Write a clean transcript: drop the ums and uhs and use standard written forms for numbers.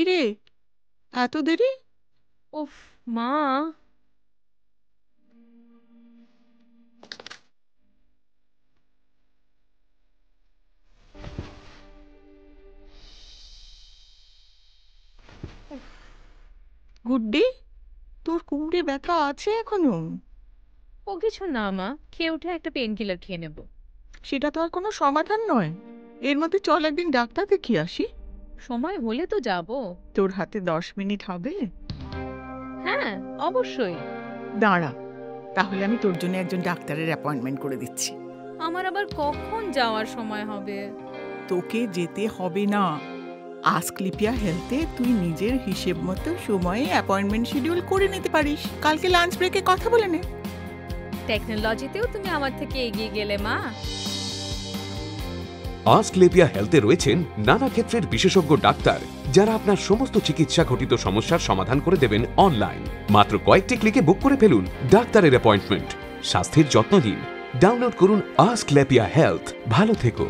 কিরে, এত দেরি? উফ মা, গুড্ডি, তোর কোমরে ব্যথা আছে এখনো? ও কিছু না মা, খেয়ে উঠে একটা পেন কিলার খেয়ে নেব। সেটা তো আর কোনো সমাধান নয়। এর মধ্যে চল একদিন ডাক্তার দেখিয়ে আসি। সময় হলে তো যাব। তোর হাতে 10 মিনিট হবে? হ্যাঁ, অবশ্যই। দাঁড়া, তাহলে আমি তোর জন্য একজন ডাক্তারের অ্যাপয়েন্টমেন্ট করে দিচ্ছি। আমার আবার কখন যাওয়ার সময় হবে? তোকে যেতে হবে না। আস্ক্লিপিয়া হেলথে তুই নিজের হিসেব মতো সময়ে অ্যাপয়েন্টমেন্ট শিডিউল করে নিতে পারিস। কালকে লাঞ্চ ব্রেকে কথা বলে নে। টেকনোলজিতেও তুমি আমার থেকে এগিয়ে গেলে মা। আস্ক্লেপিয়া হেলথে রয়েছেন নানা ক্ষেত্রের বিশেষজ্ঞ ডাক্তার, যারা আপনার সমস্ত চিকিৎসা ঘটিত সমস্যার সমাধান করে দেবেন অনলাইন। মাত্র কয়েকটি ক্লিকে বুক করে ফেলুন ডাক্তারের অ্যাপয়েন্টমেন্ট। স্বাস্থ্যের যত্ন নিন। ডাউনলোড করুন আস্ক্লেপিয়া হেলথ। ভালো থেকো।